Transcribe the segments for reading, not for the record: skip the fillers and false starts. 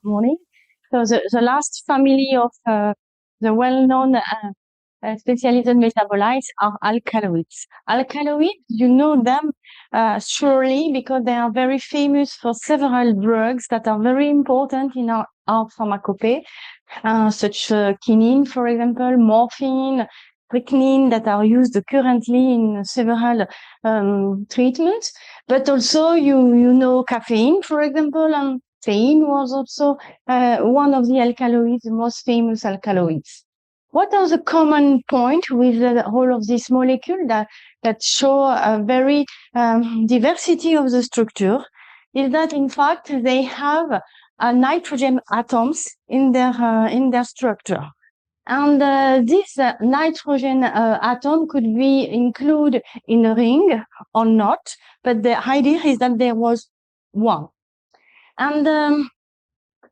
morning. So the last family of the well-known specialized metabolites are alkaloids. Alkaloids, you know them surely because they are very famous for several drugs that are very important in our pharmacopoeia, such quinine, for example, morphine, strychnine, that are used currently in several treatments. But also, you know, caffeine, for example, and theine was also one of the alkaloids, the most famous alkaloids. What are the common point with all of these molecules that show a very diversity of the structure is that in fact they have nitrogen atoms in their structure, and this nitrogen atom could be included in a ring or not, but the idea is that there was one. And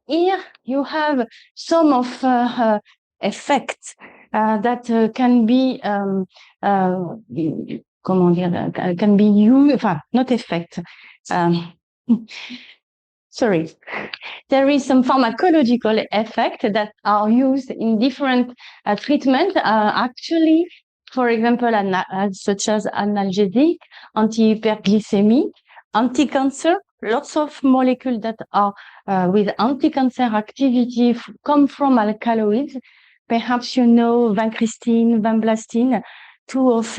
here you have some of effects that can be can be used, not effect. Sorry, there is some pharmacological effect that are used in different treatment. Actually, for example, such as analgesic, anti-hyperglycemic, anti-cancer. Lots of molecules that are with anti-cancer activity come from alkaloids. Perhaps you know vincristine, vinblastine, two of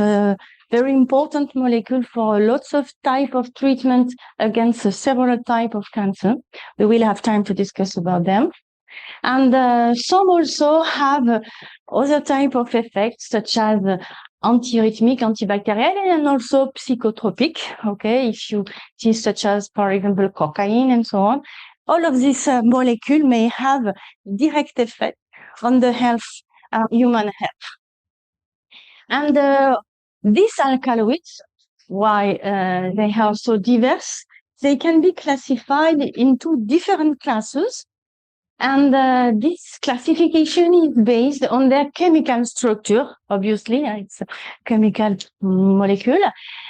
very important molecules for lots of type of treatment against several type of cancer. We will have time to discuss about them. And some also have other type of effects such as antiarrhythmic, antibacterial, and also psychotropic. Okay, if you see such as, for example, cocaine and so on. All of these molecules may have direct effect on the health, human health. And these alkaloids, why they are so diverse, they can be classified into different classes. And this classification is based on their chemical structure. Obviously, it's a chemical molecule.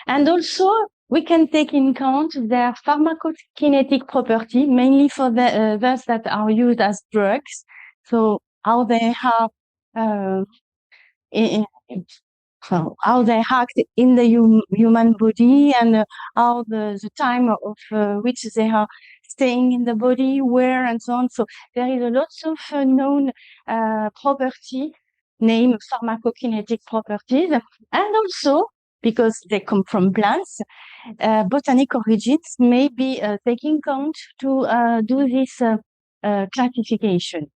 And also, we can take in account their pharmacokinetic property, mainly for the those that are used as drugs. So how they have how they act in the human body, and how the time of which they are staying in the body, where, and so on. So there is a lot of known property named pharmacokinetic properties, and also because they come from plants, botanic origins may be taking account to do this classification.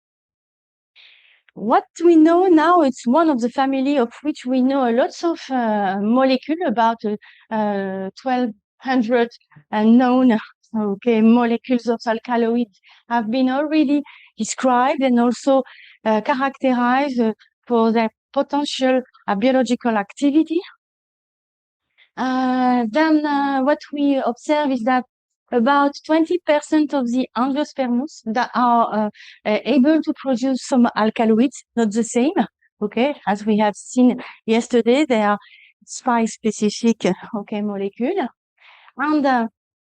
What we know now, it's one of the family of which we know lots of molecules, about 1,200 known molecules of alkaloids have been already described and also characterized for their potential biological activity. Then what we observe is that about 20% of the angiosperms that are able to produce some alkaloids, not the same, okay, as we have seen yesterday, they are spike-specific, molecule. And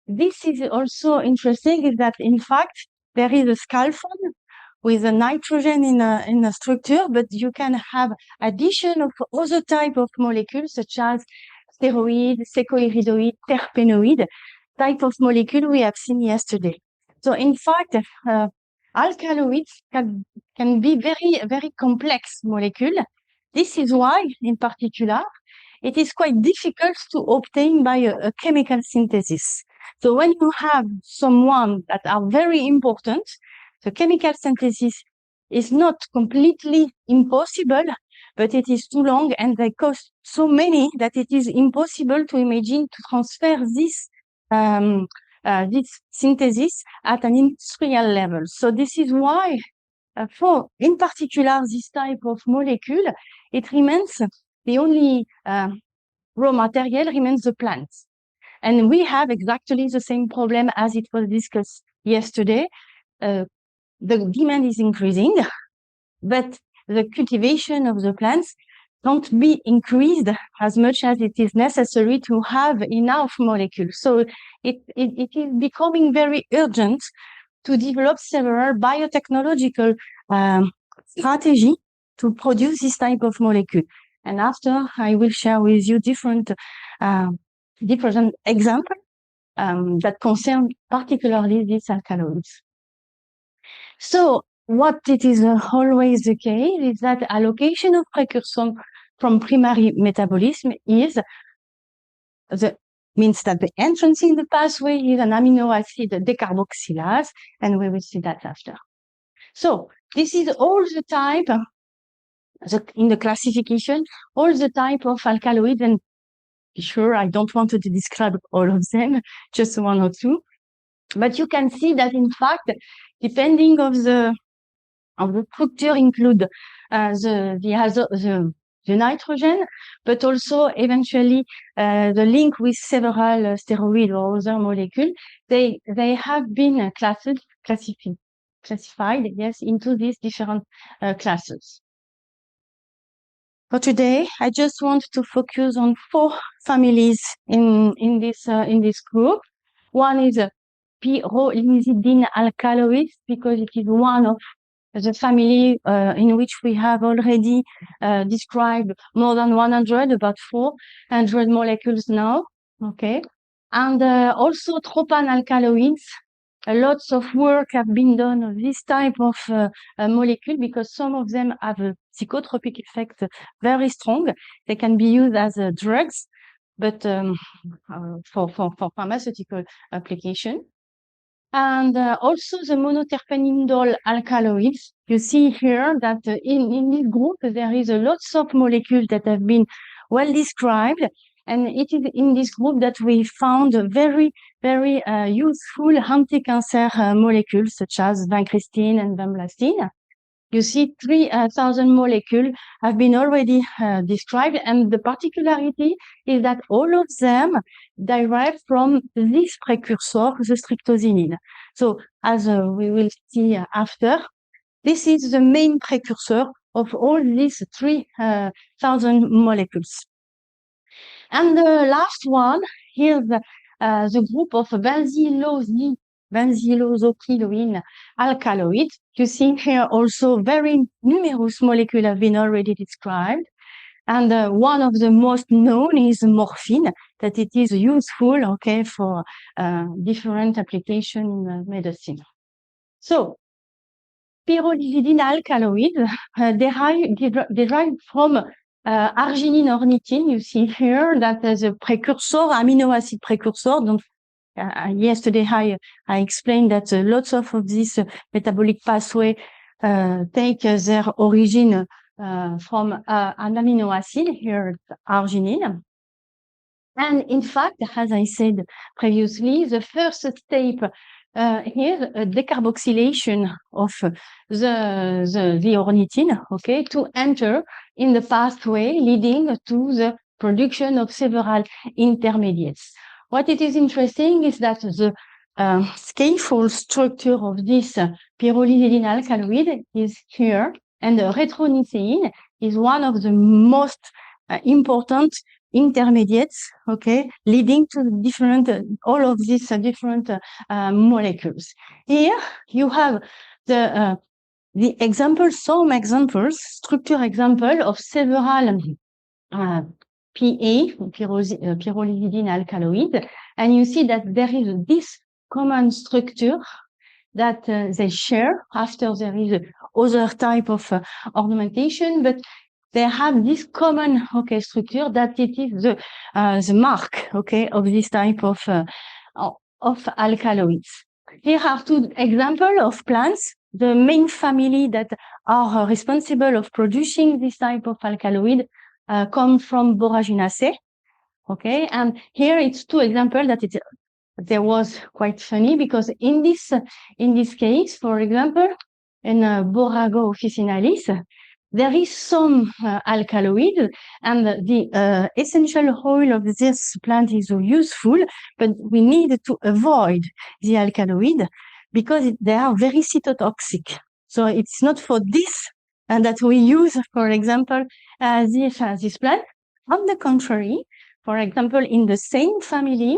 this is also interesting, is that in fact there is a scaffold with a nitrogen in a structure, but you can have addition of other type of molecules such as steroid, secoiridoid, terpenoid, type of molecule we have seen yesterday. So in fact, alkaloids can be very, very complex molecule. This is why, in particular, it is quite difficult to obtain by a chemical synthesis. So when you have someone that are very important, the chemical synthesis is not completely impossible, but it is too long and they cost so many that it is impossible to imagine to transfer this synthesis at an industrial level. So this is why, for in particular this type of molecule, it remains the only raw material remains the plants. And we have exactly the same problem as it was discussed yesterday. The demand is increasing, but the cultivation of the plants can't be increased as much as it is necessary to have enough molecules. So it is becoming very urgent to develop several biotechnological strategy to produce this type of molecule. And after, I will share with you different examples that concern particularly these alkaloids. So what it is always the case is that allocation of precursor from primary metabolism means that the entrance in the pathway is an amino acid decarboxylase, and we will see that after. So this is all the type in the classification, all the type of alkaloids, and be sure I don't want to describe all of them, just one or two. But you can see that in fact, depending of the structure, include the nitrogen, but also eventually the link with several steroid or other molecules. They have been classified, yes, into these different classes. For today, I just want to focus on 4 families in this group. One is pyrrolizidine alkaloids, because it is one of the family in which we have already described more than 100, about 400 molecules now. Okay, and also tropan alkaloids. Lots of work have been done on this type of molecule, because some of them have a psychotropic effect very strong. They can be used as drugs, but for pharmaceutical application. And also the monoterpenindole alkaloids. You see here that in this group there is a lots of molecules that have been well described, and it is in this group that we found very, very useful anti-cancer molecules such as vincristine and vinblastine. You see 3,000 molecules have been already described, and the particularity is that all of them derive from this precursor, the streptozinine. So as we will see after, this is the main precursor of all these 3,000 molecules. And the last one, here's the group of benzylosocylcholine alkaloids. You see here also very numerous molecules have been already described. And one of the most known is morphine, that it is useful, okay, for different application in medicine. So, pyrrolizidine alkaloids derive from arginine ornithine. You see here that as a precursor, amino acid precursor. Yesterday I explained that lots of this metabolic pathway take their origin from an amino acid, here arginine. And in fact, as I said previously, the first step here, a decarboxylation of the ornithine, okay, to enter in the pathway leading to the production of several intermediates. What it is interesting is that the scaffold structure of this pyrrolizidine alkaloid is here, and the retroniceine is one of the most important intermediates, okay, leading to different, all of these different molecules. Here you have the examples, some examples, structure example of several pyrrolizidine alkaloid, and you see that there is this common structure that they share. After there is other type of ornamentation, but they have this common, okay, structure, that it is the mark, okay, of this type of alkaloids. Here are 2 examples of plants. The main family that are responsible of producing this type of alkaloid come from Boraginaceae, okay, and here it's 2 examples that there was quite funny, because in this case, for example, in Borago officinalis, there is some alkaloid, and the essential oil of this plant is useful, but we need to avoid the alkaloid because they are very cytotoxic. So it's not for this that we use, for example, this plant. On the contrary, for example, in the same family,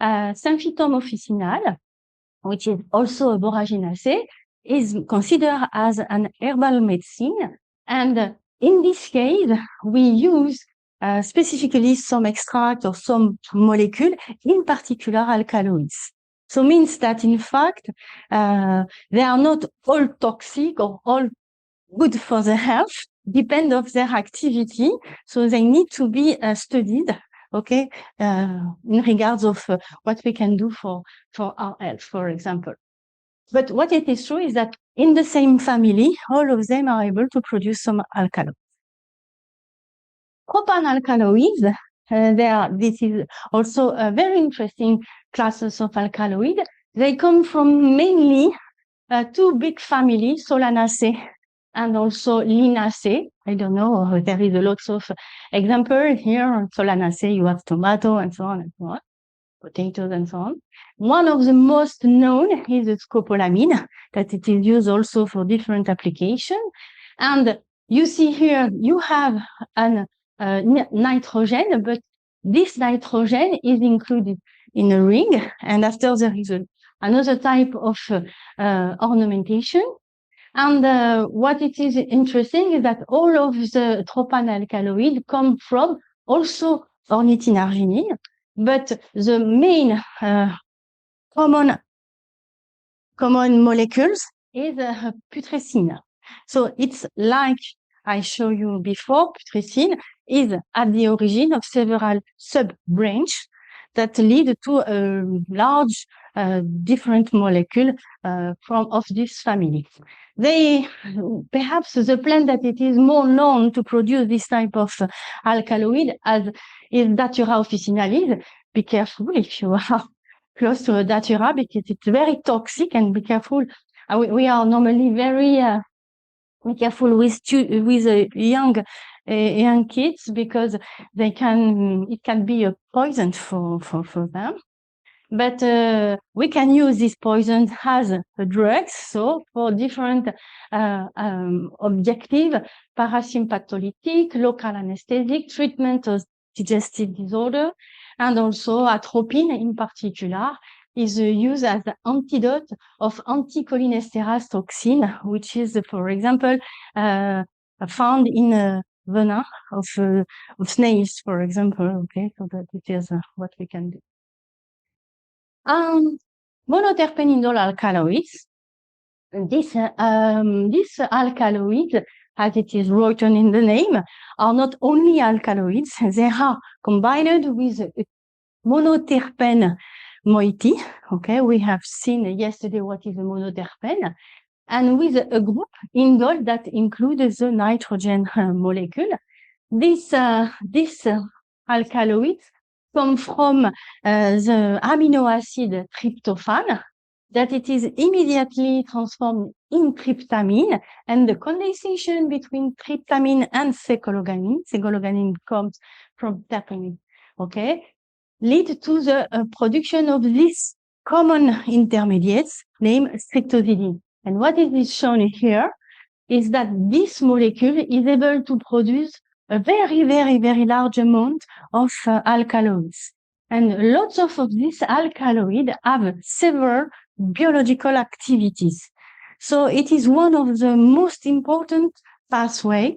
Symphytum officinal, which is also a boraginacea, is considered as an herbal medicine. And in this case, we use specifically some extract or some molecule, in particular alkaloids. So means that in fact, they are not all toxic or all good for the health, depend of their activity. So they need to be studied, okay, in regards of what we can do for our health, for example. But what it is true is that in the same family, all of them are able to produce some alkaloids. Propanalkaloids, this is also a very interesting classes of alkaloid. They come from mainly two big families, Solanaceae and also Linaceae. I don't know, there is a lot of examples here on Solanaceae. You have tomato and so on and so on, potatoes and so on. One of the most known is the scopolamine, that it is used also for different applications. And you see here, you have an nitrogen, but this nitrogen is included in a ring. And after there is another type of ornamentation. And what it is interesting is that all of the tropanalkaloids come from also ornithine arginine, but the main common molecules is putrescine. So it's like I showed you before, putrescine is at the origin of several sub-branches that lead to a large different molecule of this family. Perhaps the plant that it is more known to produce this type of alkaloid is Datura officinalis. Be careful if you are close to a Datura, because it's very toxic, and be careful. We are normally very careful with young kids, because it can be a poison for them. But we can use this poison as a drug, so for different objective, parasympatholytic, local anesthetic, treatment of digestive disorder, and also atropine in particular is used as an antidote of anticholinesterase toxin, which is, for example, found in venom of snails, for example. Okay, so that it is what we can do. Monoterpenindole alkaloids. This alkaloids, as it is written in the name, are not only alkaloids, they are combined with monoterpene moiety. Okay, we have seen yesterday what is a monoterpene, and with a group indole that includes the nitrogen molecule. This alkaloids come from the amino acid tryptophan, that it is immediately transformed in tryptamine, and the condensation between tryptamine and secologanine comes from terpene, okay, lead to the production of these common intermediates named streptozidine. And what is shown here is that this molecule is able to produce a very, very, very large amount of alkaloids. And lots of these alkaloids have several biological activities. So it is one of the most important pathway.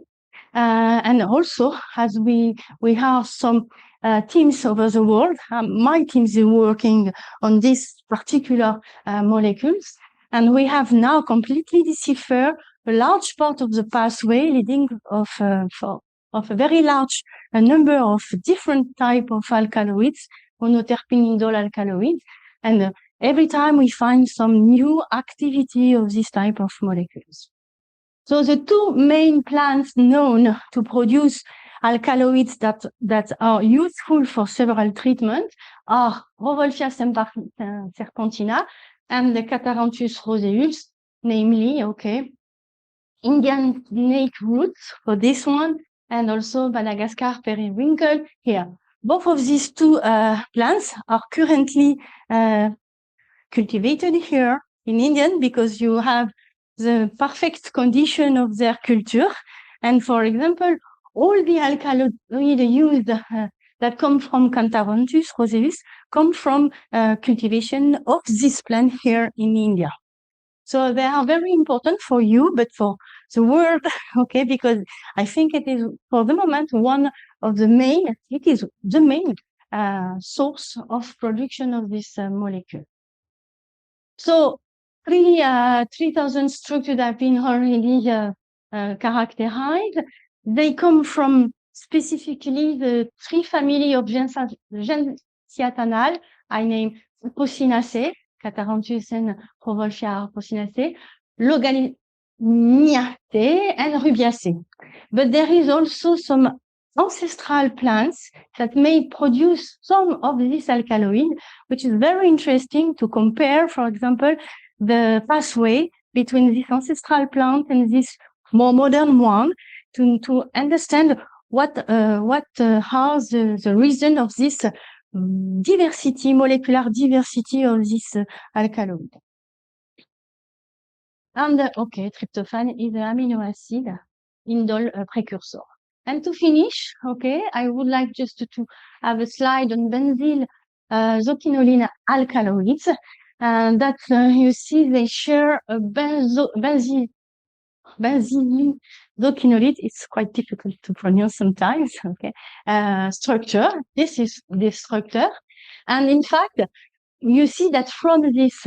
And also, as we have some teams over the world, my team is working on this particular molecules, and we have now completely deciphered a large part of the pathway leading of a very large number of different type of alkaloids, monoterpenindole alkaloids, and every time we find some new activity of this type of molecules. So the two main plants known to produce alkaloids that are useful for several treatments are Rauwolfia serpentina and the Catharanthus roseus, namely, okay, Indian snake roots for this one, and also Madagascar periwinkle here. Both of these two plants are currently cultivated here in India, because you have the perfect condition of their culture. And for example, all the alkaloids used that come from Cantharanthus roseus come from cultivation of this plant here in India. So they are very important for you, but for the world, okay, because I think it is, for the moment, it is the main source of production of this molecule. So 3,000 structures have been already characterized. They come from specifically the three family of gentiatanal, I name Procinaceae, Cantharanthus and Provolcia Procinaceae, Loganiaceae and Rubiaceae. But there is also some ancestral plants that may produce some of these alkaloids, which is very interesting to compare, for example, the pathway between this ancestral plant and this more modern one to understand what are the reason of this diversity, molecular diversity of this alkaloid. And okay, tryptophan is an amino acid indole precursor. And to finish, okay, I would like just to have a slide on benzyl zoquinolene alkaloids, and that you see they share a benzyl zoquinolide. It's quite difficult to pronounce sometimes. Okay, structure. This is the structure, and in fact, you see that from this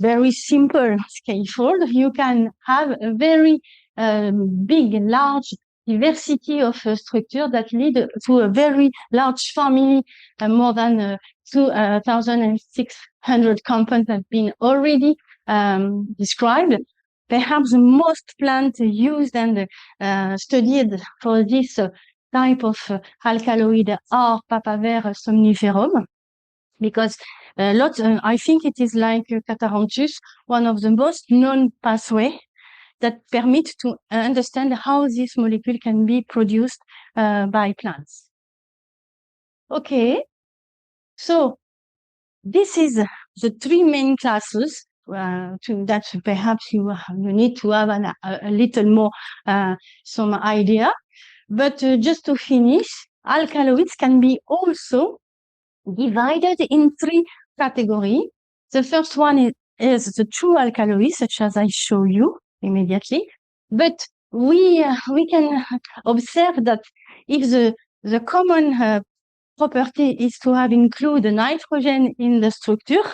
very simple scaffold, you can have a very big, large diversity of structure that lead to a very large family, more than 2,600 compounds have been already described. Perhaps the most plant used and studied for this type of alkaloid are Papaver somniferum, because I think it is like Cantharanthus, one of the most known pathway that permit to understand how this molecule can be produced by plants. Okay, so this is the three main classes that perhaps you need to have a little more some idea. But just to finish, alkaloids can be also divided in three categories. The first one is the true alkaloids, such as I show you immediately. But we can observe that if the common property is to have include nitrogen in the structure,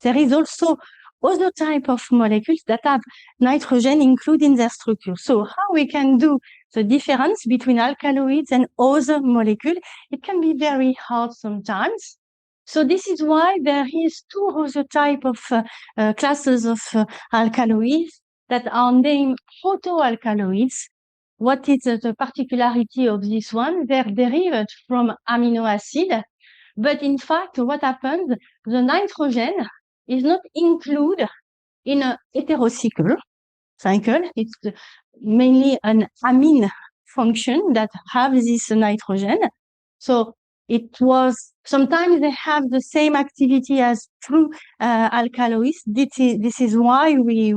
there is also other type of molecules that have nitrogen included in their structure. So how we can do the difference between alkaloids and other molecules? It can be very hard sometimes. So this is why there is two other type of classes of alkaloids that are named photoalkaloids. What is the particularity of this one? They're derived from amino acid, but in fact, what happens? The nitrogen is not included in a heterocycle cycle. It's mainly an amine function that have this nitrogen. So it was, sometimes they have the same activity as true alkaloids. This is why we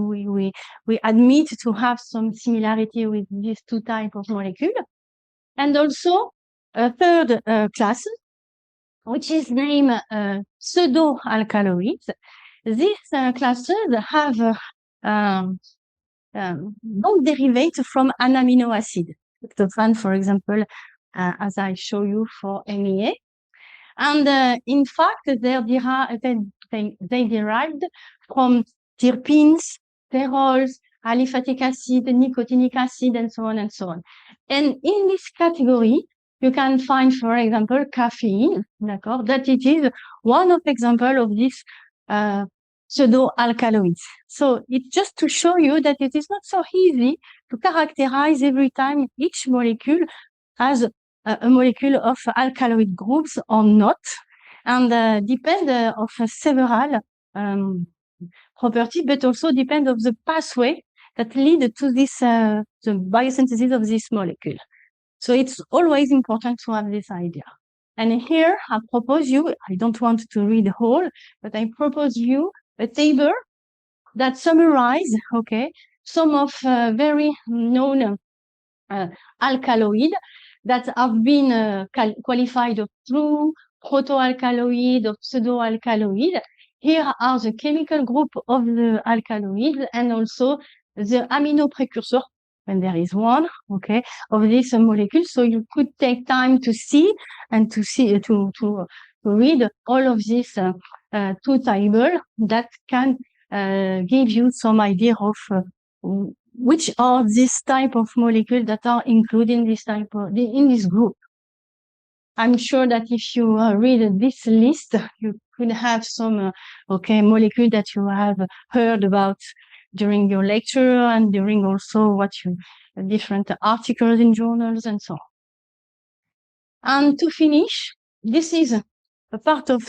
admit to have some similarity with these two types of molecules. And also a third class, which is named pseudo-alkaloids. These classes have don't derivate from an amino acid. Tryptophan, for example, as I show you for MEA. And in fact, they derived from terpenes, sterols, aliphatic acid, nicotinic acid, and so on and so on. And in this category, you can find, for example, caffeine, that it is one of example of this pseudo-alkaloids. So it's just to show you that it is not so easy to characterize every time each molecule as a molecule of alkaloid groups or not, and depend of several properties, but also depend of the pathway that lead to this the biosynthesis of this molecule. So it's always important to have this idea. And here I propose you, I don't want to read the whole, but I propose you a table that summarize, okay, some of very known alkaloid that have been qualified of true protoalkaloid or pseudoalkaloid. Here are the chemical group of the alkaloids and also the amino precursor, when there is one, okay, of this molecule. So you could take time to see and to read all of these two tables that can give you some idea of which are this type of molecules that are included in this type of, in this group. I'm sure that if you read this list, you could have some molecule that you have heard about during your lecture and during also what you different articles in journals and so on. And to finish, this is a part of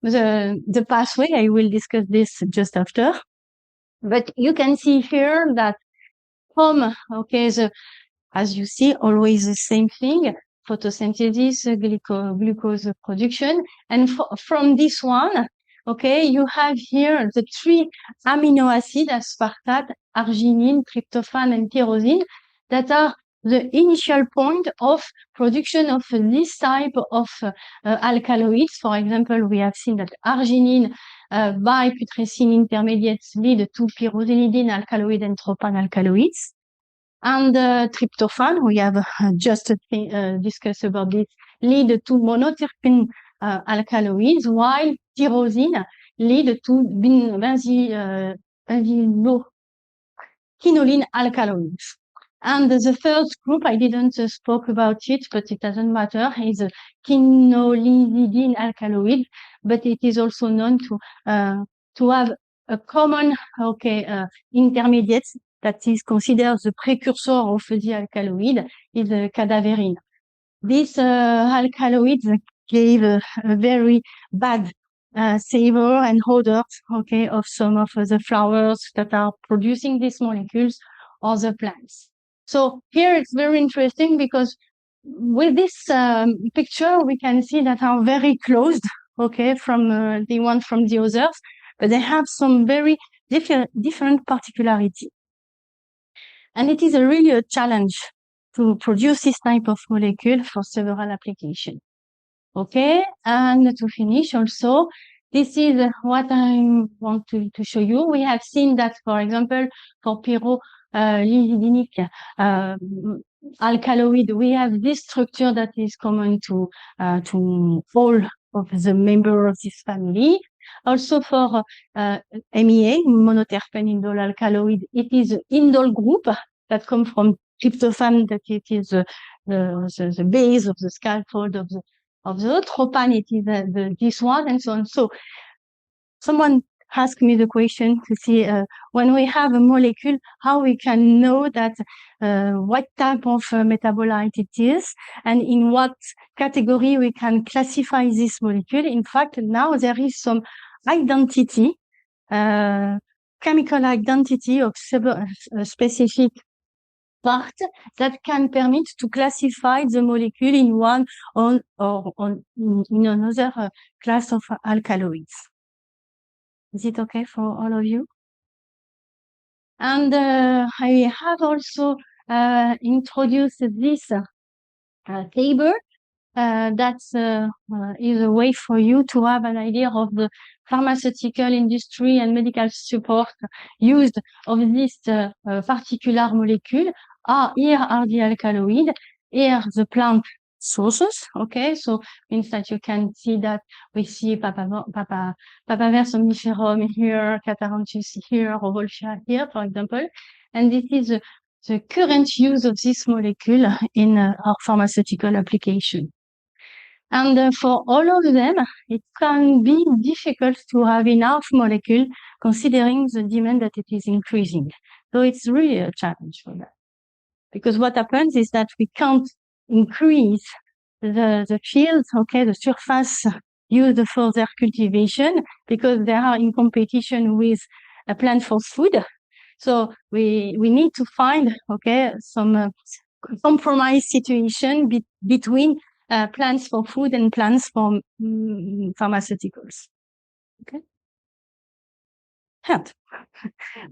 the pathway. I will discuss this just after. But you can see here that from as you see, always the same thing, photosynthesis, glucose production. And from this one, you have here the 3 amino acids, aspartate, arginine, tryptophan, and tyrosine, that are the initial point of production of this type of alkaloids. For example, we have seen that arginine by putrescine intermediates lead to pyrosinidine alkaloid and tropane alkaloids. And tryptophan, we have just discussed about this, lead to monoterpene alkaloids, while tyrosine lead to quinoline alkaloids. And the third group, I didn't spoke about it, but it doesn't matter, is quinolizidine alkaloid, but it is also known to have a common intermediate that is considered the precursor of the alkaloid, is cadaverine. These alkaloids gave a very bad savor and odor, of some of the flowers that are producing these molecules or the plants. So here it's very interesting because with this picture, we can see that are very closed, from the one from the others, but they have some very different particularity. And it is really a challenge to produce this type of molecule for several applications. And to finish also, this is what I want to show you. We have seen that, for example, for pyrolizidinic alkaloid, we have this structure that is common to all of the members of this family. Also for MEA, monoterpene indole alkaloid, it is an indole group that comes from tryptophan, that it is the base of the scaffold of the tropane, it is this one, and so on. So someone asked me the question to see when we have a molecule, how we can know that what type of metabolite it is, and in what category we can classify this molecule. In fact, now there is some identity, chemical identity of specific part that can permit to classify the molecule in one or in another class of alkaloids. Is it okay for all of you? And I have also introduced this table that is a way for you to have an idea of the pharmaceutical industry and medical support used of this particular molecule. Here are the alkaloids, here the plant sources, so means that you can see that we see Papaver somniferum here, Catharanthus here, Revolvia here, for example, and this is the current use of this molecule in our pharmaceutical application. And for all of them, it can be difficult to have enough molecule considering the demand that it is increasing. So it's really a challenge for that. Because what happens is that we can't increase the fields, the surface used for their cultivation, because they are in competition with a plant for food. So we need to find, some compromise situation between plants for food and plants for pharmaceuticals.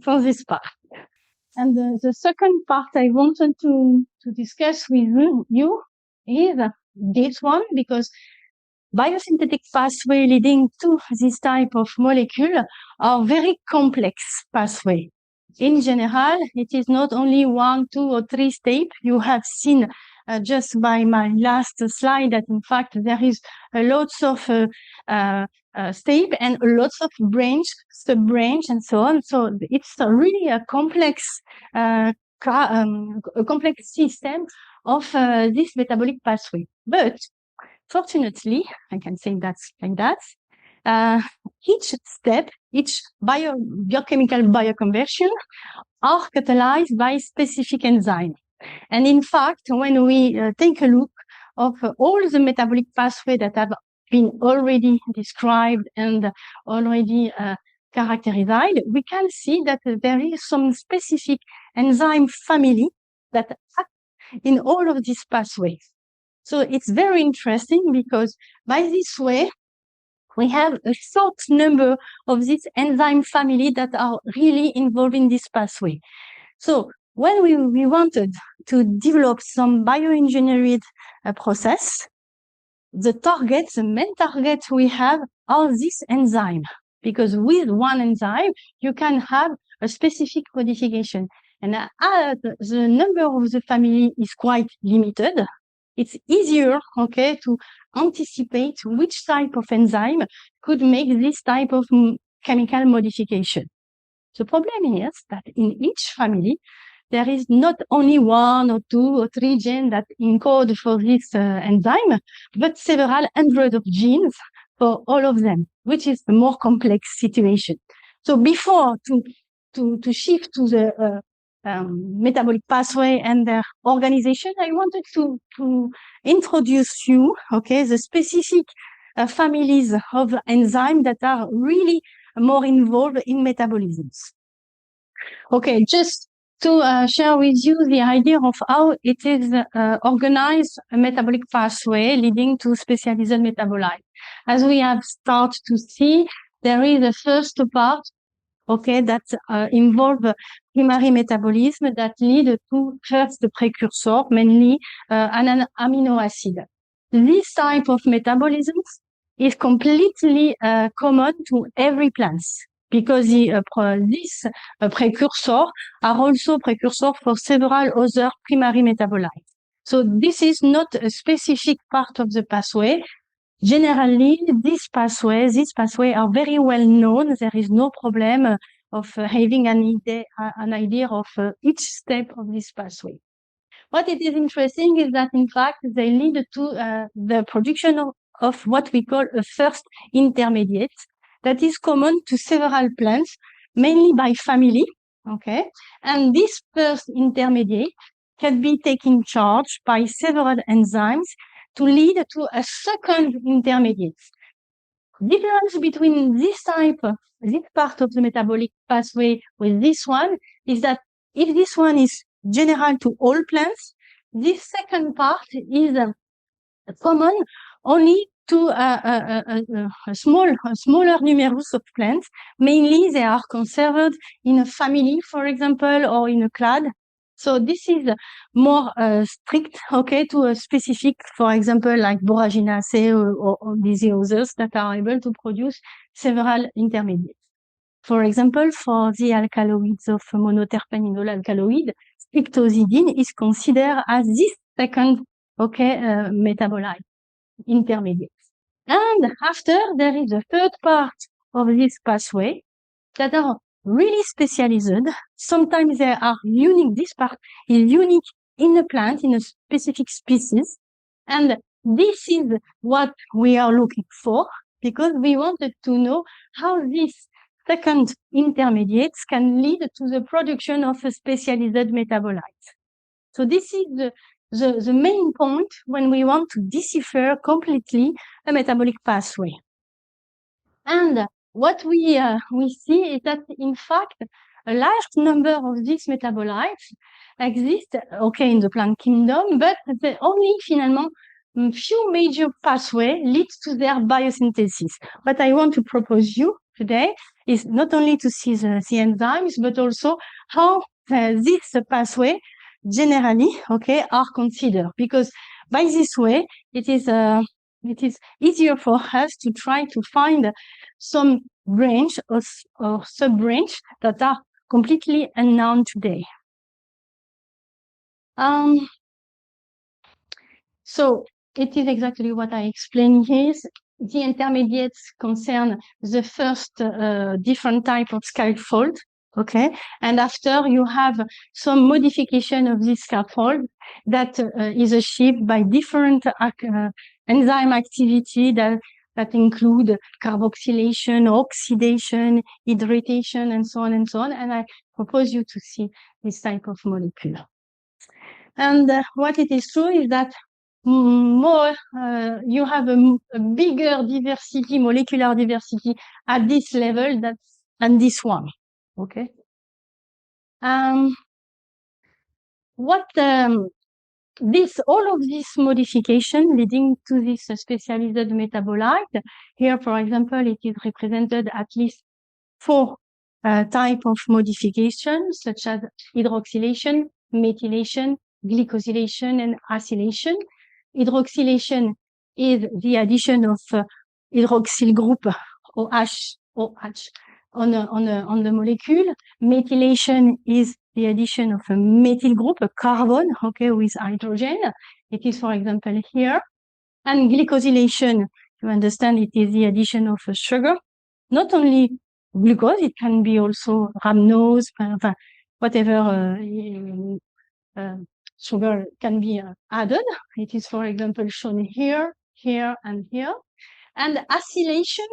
For this part. And the second part I wanted to discuss with you is this one, because biosynthetic pathway leading to this type of molecule are very complex pathway. In general, it is not only 1, 2, or 3 steps. You have seen just by my last slide that in fact there is lots of step and lots of branch, sub-branch, and so on. So it's really a complex system of this metabolic pathway. But fortunately, I can say that's like that. Each step, each biochemical bioconversion are catalyzed by specific enzyme. And in fact, when we take a look of all the metabolic pathways that have been already described and already characterized, we can see that there is some specific enzyme family that act in all of these pathways. So it's very interesting because by this way, we have a short number of this enzyme family that are really involved in this pathway. So when we wanted to develop some bioengineered process, the main target we have are this enzyme, because with one enzyme, you can have a specific modification. And as the number of the family is quite limited, it's easier, okay, to anticipate which type of enzyme could make this type of chemical modification. The problem is that in each family, there is not only 1 or 2 or 3 genes that encode for this enzyme, but several hundred of genes for all of them, which is a more complex situation. So before to shift to the metabolic pathway and their organization, I wanted to introduce you, okay, the specific families of enzymes that are really more involved in metabolisms. Okay, just to share with you the idea of how it is organized a metabolic pathway leading to specialized metabolites. As we have started to see, there is a first part, okay, that involve primary metabolism that lead to first the precursor, mainly an amino acid. This type of metabolism is completely common to every plant, because these precursors are also precursors for several other primary metabolites. So this is not a specific part of the pathway. Generally, these pathways are very well known. There is no problem of having an idea of each step of this pathway. What it is interesting is that, in fact, they lead to the production of what we call a first intermediate that is common to several plants, mainly by family, okay? And this first intermediate can be taken charge by several enzymes to lead to a second intermediate. Difference between this part of the metabolic pathway with this one is that if this one is general to all plants, this second part is common only to a smaller numerous of plants. Mainly, they are conserved in a family, for example, or in a clade. So this is more strict, okay, to a specific, for example, like Boraginaceae or these others that are able to produce several intermediates. For example, for the alkaloids of monoterpeninol alkaloid, streptozidine is considered as this second, okay, metabolite intermediate. And after, there is a third part of this pathway that are really specialized. Sometimes they are unique. This part is unique in a plant, in a specific species. And this is what we are looking for, because we wanted to know how these second intermediates can lead to the production of a specialized metabolite. So this is the main point when we want to decipher completely a metabolic pathway. And what we see is that, in fact, a large number of these metabolites exist, okay, in the plant kingdom, but only finalement few major pathways lead to their biosynthesis. What I want to propose you today is not only to see the enzymes, but also how this pathway generally, okay, are considered. Because by this way, it is easier for us to try to find some branch or sub-branch that are completely unknown today. So it is exactly what I explained here. The intermediates concern the first different type of scaffold, okay? And after you have some modification of this scaffold that is achieved by different enzyme activity that include carboxylation, oxidation, hydration, and so on and so on. And I propose you to see this type of molecule. And what it is true is that more you have a bigger diversity, molecular diversity at this level than this one. Okay. All of this modification leading to this specialized metabolite. Here, for example, it is represented at least 4 type of modifications, such as hydroxylation, methylation, glycosylation, and acylation. Hydroxylation is the addition of hydroxyl group OH on the molecule. Methylation is the addition of a methyl group, a carbon, okay, with hydrogen. It is, for example, here. And glycosylation, you understand, it is the addition of a sugar. Not only glucose, it can be also rhamnose, whatever sugar can be added. It is, for example, shown here, here, and here. And acylation,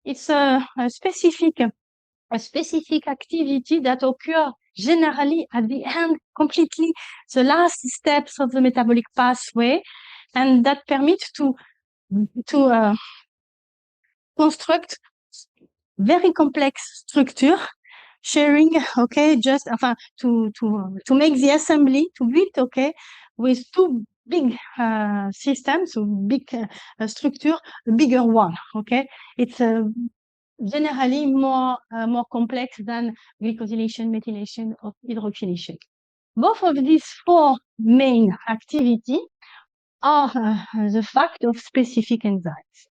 it's a specific activity that occurs generally at the end, completely the last steps of the metabolic pathway, and that permits to construct very complex structure, sharing, okay, just to make the assembly, to build, okay, with 2 big systems, so big structure, a bigger one, okay. It's generally more complex than glycosylation, methylation, or hydroxylation. Both of these 4 main activities are the fact of specific enzymes.